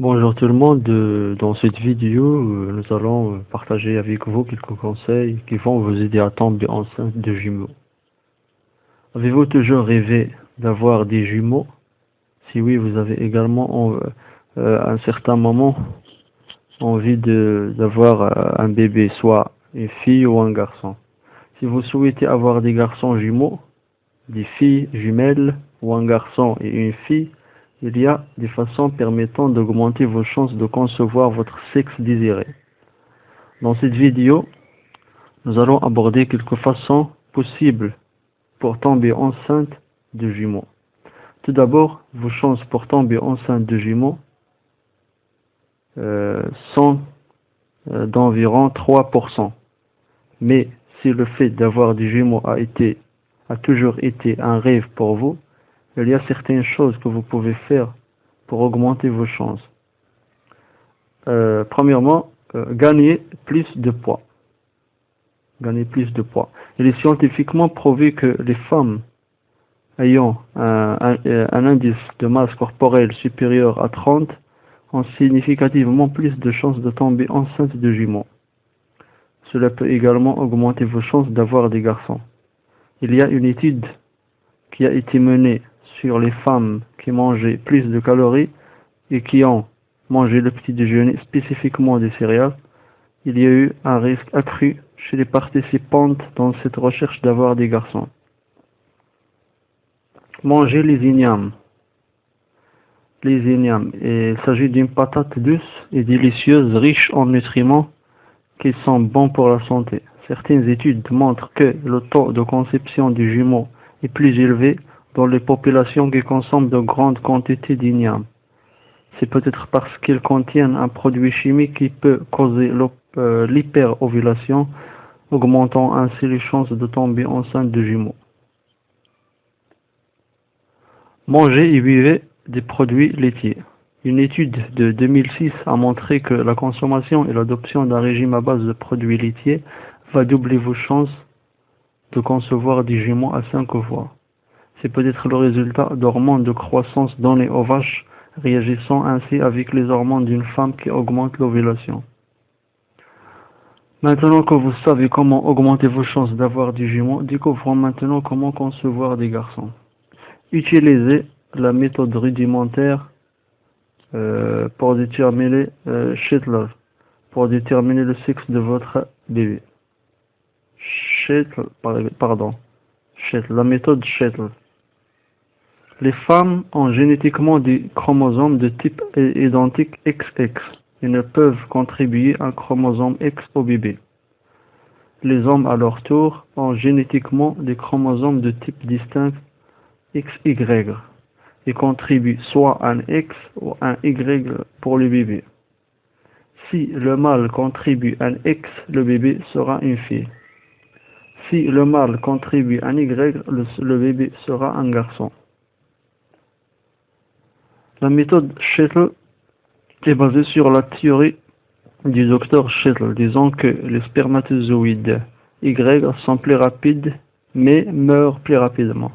Bonjour tout le monde, dans cette vidéo, nous allons partager avec vous quelques conseils qui vont vous aider à tomber enceinte de jumeaux. Avez-vous toujours rêvé d'avoir des jumeaux? Si oui, vous avez également à un certain moment envie d'avoir un bébé, soit une fille ou un garçon. Si vous souhaitez avoir des garçons jumeaux, des filles jumelles ou un garçon et une fille, il y a des façons permettant d'augmenter vos chances de concevoir votre sexe désiré. Dans cette vidéo, nous allons aborder quelques façons possibles pour tomber enceinte de jumeaux. Tout d'abord, vos chances pour tomber enceinte de jumeaux sont d'environ 3%. Mais si le fait d'avoir des jumeaux a toujours été un rêve pour vous, il y a certaines choses que vous pouvez faire pour augmenter vos chances. Premièrement, gagner plus de poids. Gagner plus de poids. Il est scientifiquement prouvé que les femmes ayant un indice de masse corporelle supérieur à 30 ont significativement plus de chances de tomber enceinte de jumeaux. Cela peut également augmenter vos chances d'avoir des garçons. Il y a une étude qui a été menée sur les femmes qui mangeaient plus de calories et qui ont mangé le petit déjeuner spécifiquement des céréales. Il y a eu un risque accru chez les participantes dans cette recherche d'avoir des garçons. Manger les ignames. Les ignames, il s'agit d'une patate douce et délicieuse, riche en nutriments qui sont bons pour la santé. Certaines études montrent que le taux de conception du jumeau est plus élevé dans les populations qui consomment de grandes quantités d'ignames. C'est peut-être parce qu'ils contiennent un produit chimique qui peut causer l'hyperovulation, augmentant ainsi les chances de tomber enceinte de jumeaux. Mangez et buvez des produits laitiers. Une étude de 2006 a montré que la consommation et l'adoption d'un régime à base de produits laitiers va doubler vos chances de concevoir des jumeaux à 5 fois. C'est peut-être le résultat d'hormones de croissance données aux vaches, réagissant ainsi avec les hormones d'une femme qui augmente l'ovulation. Maintenant que vous savez comment augmenter vos chances d'avoir des jumeaux, découvrons maintenant comment concevoir des garçons. Utilisez la méthode rudimentaire pour déterminer pour déterminer le sexe de votre bébé. La méthode Shettle. Les femmes ont génétiquement des chromosomes de type identique XX et ne peuvent contribuer un chromosome X au bébé. Les hommes, à leur tour, ont génétiquement des chromosomes de type distinct XY et contribuent soit un X ou un Y pour le bébé. Si le mâle contribue un X, le bébé sera une fille. Si le mâle contribue un Y, le bébé sera un garçon. La méthode Shettle est basée sur la théorie du docteur Shettle, disant que les spermatozoïdes Y sont plus rapides mais meurent plus rapidement,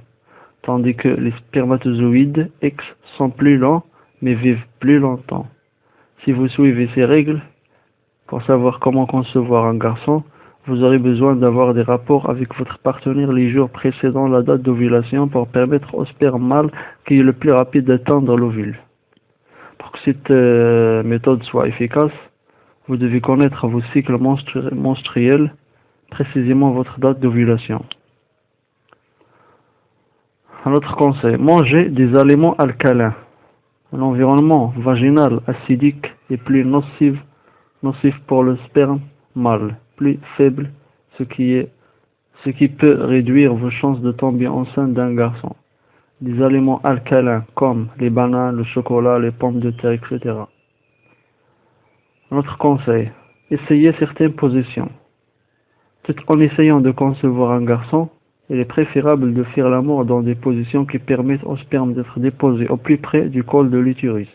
tandis que les spermatozoïdes X sont plus lents mais vivent plus longtemps. Si vous suivez ces règles, pour savoir comment concevoir un garçon, vous aurez besoin d'avoir des rapports avec votre partenaire les jours précédant la date d'ovulation pour permettre au sperme mâle qui est le plus rapide d'atteindre l'ovule. Pour que cette méthode soit efficace, vous devez connaître vos cycles menstruels, précisément votre date d'ovulation. Un autre conseil, mangez des aliments alcalins. L'environnement vaginal acidique est plus nocif pour le sperme mâle, plus faible, ce qui peut réduire vos chances de tomber enceinte d'un garçon. Des aliments alcalins comme les bananes, le chocolat, les pommes de terre, etc. Un autre conseil, essayez certaines positions. Tout en essayant de concevoir un garçon, il est préférable de faire l'amour dans des positions qui permettent au sperme d'être déposé au plus près du col de l'utérus.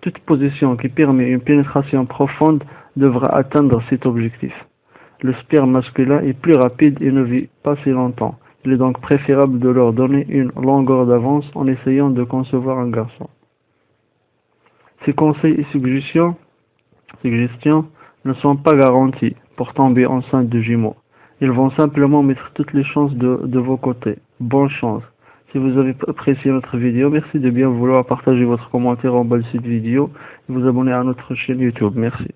Toute position qui permet une pénétration profonde devra atteindre cet objectif. Le sperme masculin est plus rapide et ne vit pas si longtemps. Il est donc préférable de leur donner une longueur d'avance en essayant de concevoir un garçon. Ces conseils et suggestions ne sont pas garantis pour tomber enceinte de jumeaux. Ils vont simplement mettre toutes les chances de vos côtés. Bonne chance. Si vous avez apprécié notre vidéo, merci de bien vouloir partager votre commentaire en bas de cette vidéo et vous abonner à notre chaîne YouTube. Merci.